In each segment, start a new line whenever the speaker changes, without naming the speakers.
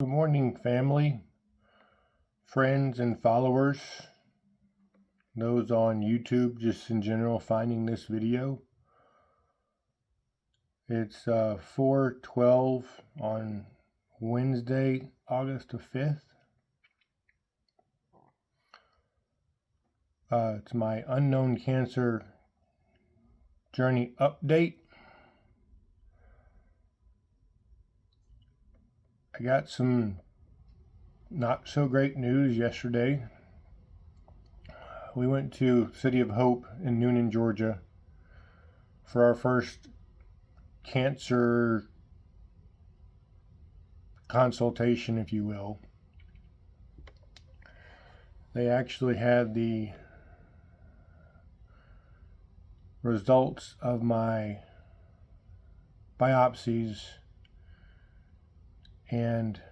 Good morning, family, friends, and followers. Those on YouTube, just in general, finding this video. It's 4:12 on Wednesday, August the 5th. It's my unknown cancer journey update. I got some not so great news yesterday. We went to City of Hope in Noonan, Georgia for our first cancer consultation, if you will. They actually had the results of my biopsies and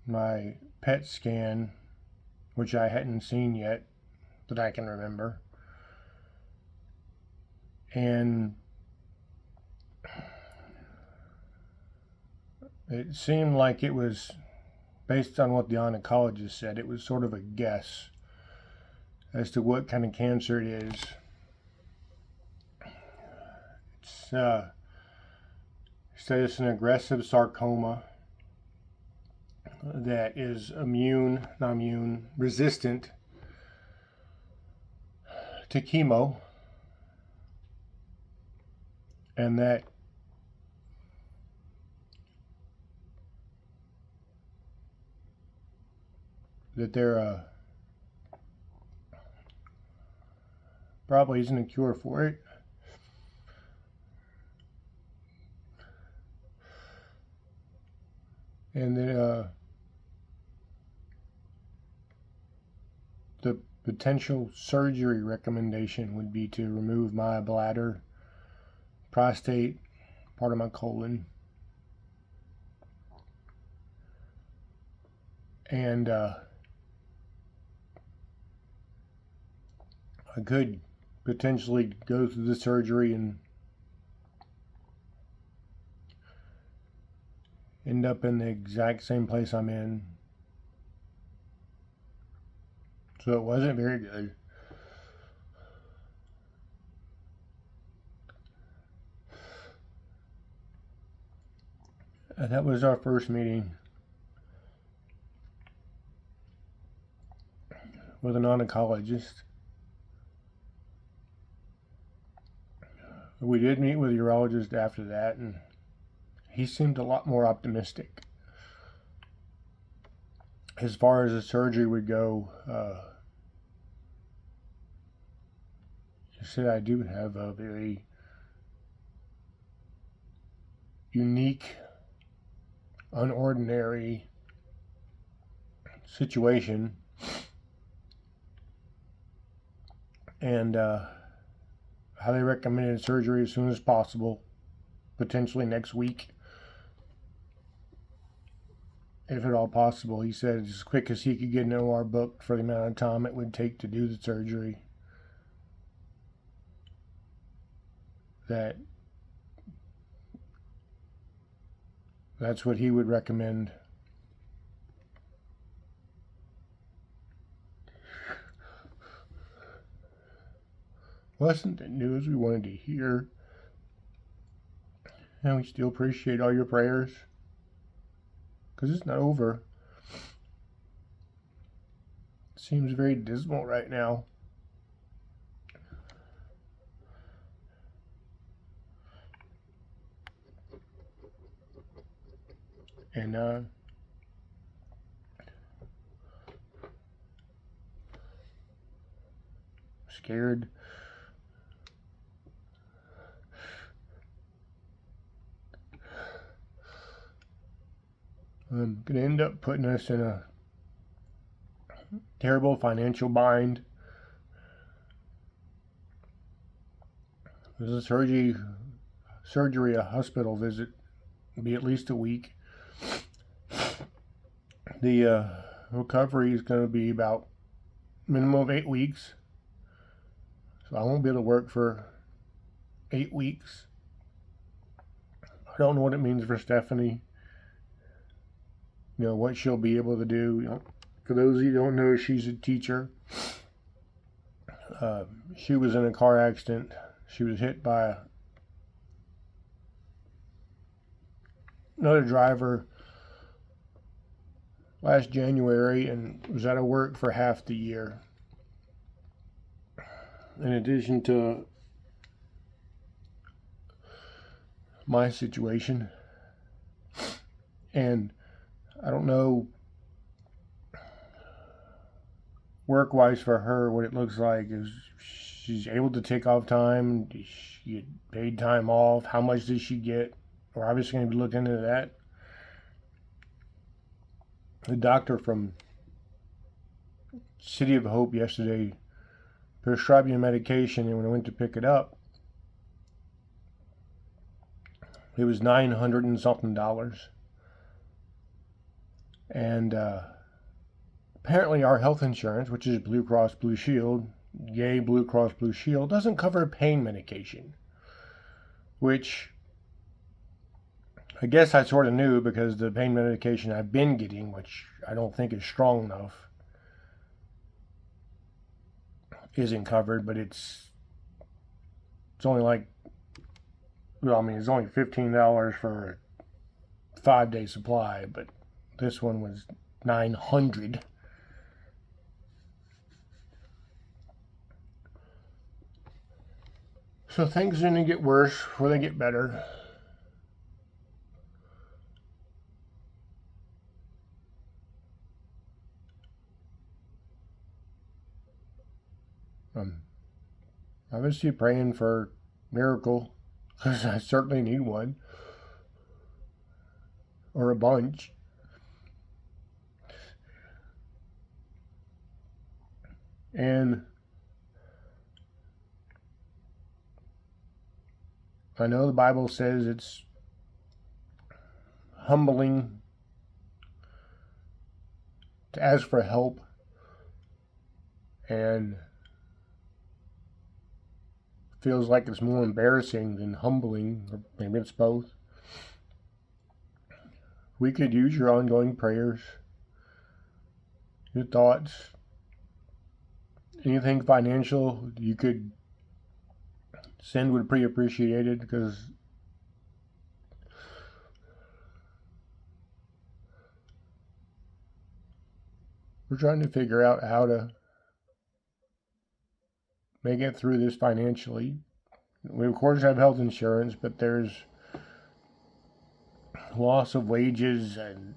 my PET scan, which I hadn't seen yet that I can remember. And it seemed like it was, based on what the oncologist said, it was sort of a guess as to what kind of cancer it is. It said it's an aggressive sarcoma that is resistant to chemo, and that there probably isn't a cure for it. And the potential surgery recommendation would be to remove my bladder, prostate, part of my colon, and I could potentially go through the surgery and end up in the exact same place I'm in. So it wasn't very good. And that was our first meeting with an oncologist. We did meet with a urologist after that, and he seemed a lot more optimistic. As far as the surgery would go, he said I do have a very unique, unordinary situation, and highly recommended surgery as soon as possible, potentially next week, if at all possible. He said as quick as he could get an OR booked for the amount of time it would take to do the surgery, that's what he would recommend. Wasn't the news we wanted to hear, and we still appreciate all your prayers, because it's not over. It seems very dismal right now. And scared. I'm going to end up putting us in a terrible financial bind. There's a surgery, a hospital visit will be at least a week. The recovery is going to be about minimum of 8 weeks. So I won't be able to work for 8 weeks. I don't know what it means for Stephanie. what she'll be able to do. For those of you who don't know, she's a teacher. She was in a car accident. She was hit by another driver last January and was out of work for half the year. In addition to my situation, and I don't know work-wise for her what it looks like. Is she's able to take off time? Does she get paid time off? How much does she get? We're obviously going to be looking into that. The doctor from City of Hope yesterday prescribed me a medication, and when I went to pick it up, it was $900 and something. And apparently our health insurance, which is Blue Cross Blue Shield, yay Blue Cross Blue Shield, doesn't cover pain medication, which I guess I sort of knew because the pain medication I've been getting, which I don't think is strong enough, isn't covered. But it's only like, well, I mean, it's only $15 for a 5-day supply, but this one was $900. So things are going to get worse before they get better. Obviously praying for a miracle, because I certainly need one. Or a bunch. And I know the Bible says it's humbling to ask for help, and feels like it's more embarrassing than humbling, or maybe it's both. We could use your ongoing prayers, your thoughts, anything financial you could send would be appreciated, because we're trying to figure out how to make it through this financially. We of course have health insurance, but there's loss of wages and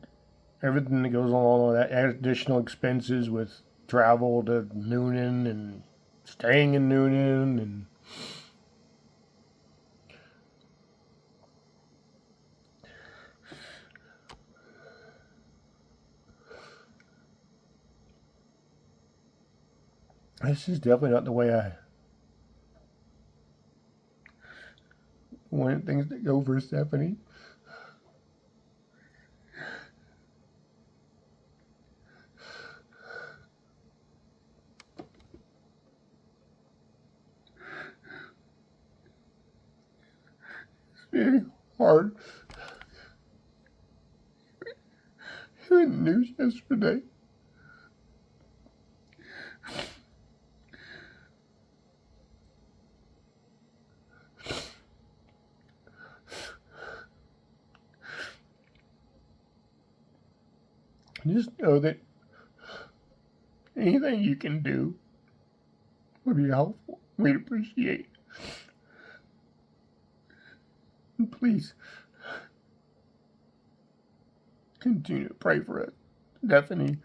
everything that goes along with that, additional expenses with travel to Noonan and staying in Noonan, and this is definitely not the way I wanted things to go for Stephanie. It's very hard. Hearing the news yesterday, just know that anything you can do would be helpful. We'd appreciate. And please continue to pray for us, Stephanie.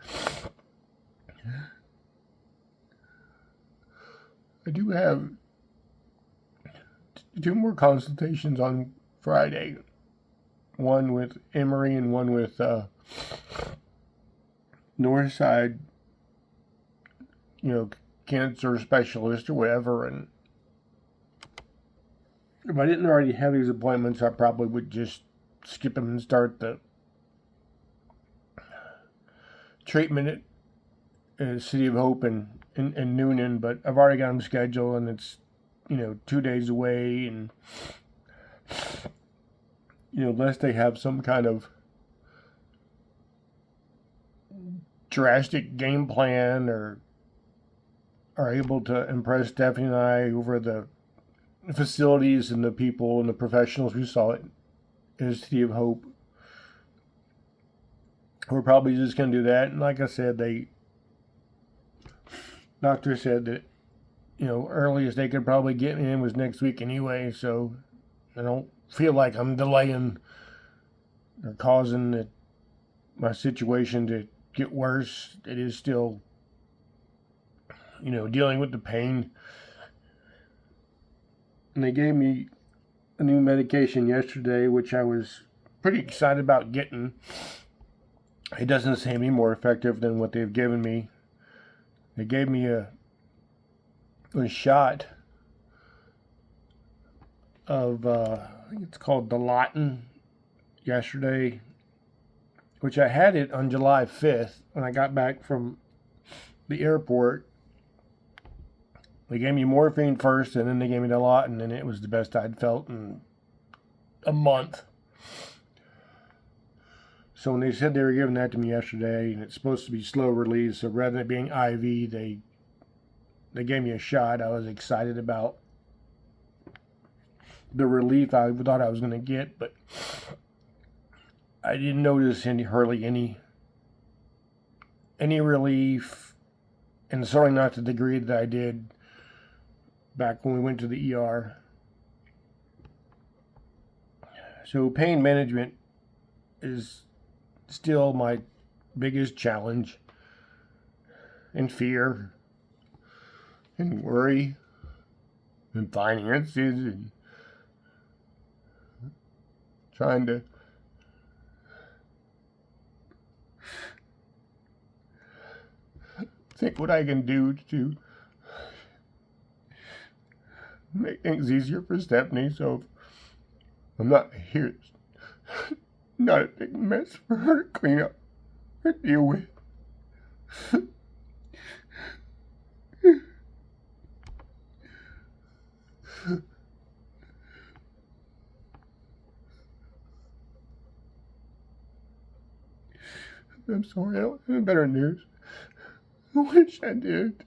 I do have 2 more consultations on Friday. One with Emory and one with Northside, cancer specialist or whatever. And if I didn't already have these appointments, I probably would just skip them and start the treatment at City of Hope and Noonan. But I've already got them scheduled, and it's 2 days away, and unless they have some kind of drastic game plan or are able to impress Stephanie and I over the facilities and the people and the professionals who saw it in the City of Hope. We're probably just going to do that. And like I said, doctor said that, earliest they could probably get me in was next week anyway. So I don't feel like I'm delaying or causing my situation to get worse. It is still, dealing with the pain. And they gave me a new medication yesterday, which I was pretty excited about getting. It doesn't seem any more effective than what they've given me. They gave me a shot of, I think it's called daunting yesterday, which I had it on July 5th when I got back from the airport. They gave me morphine first, and then they gave me daunting, and it was the best I'd felt in a month. So when they said they were giving that to me yesterday, and it's supposed to be slow release, so rather than it being IV, they gave me a shot. I was excited about the relief I thought I was going to get, but I didn't notice hardly any relief, and certainly not to the degree that I did back when we went to the ER. So pain management is still my biggest challenge, and fear, and worry, and finances, and trying to think what I can do to make things easier for Stephanie, so I'm not here. It's not a big mess for her to clean up or deal with. I'm sorry, I don't have better news. I wish I did.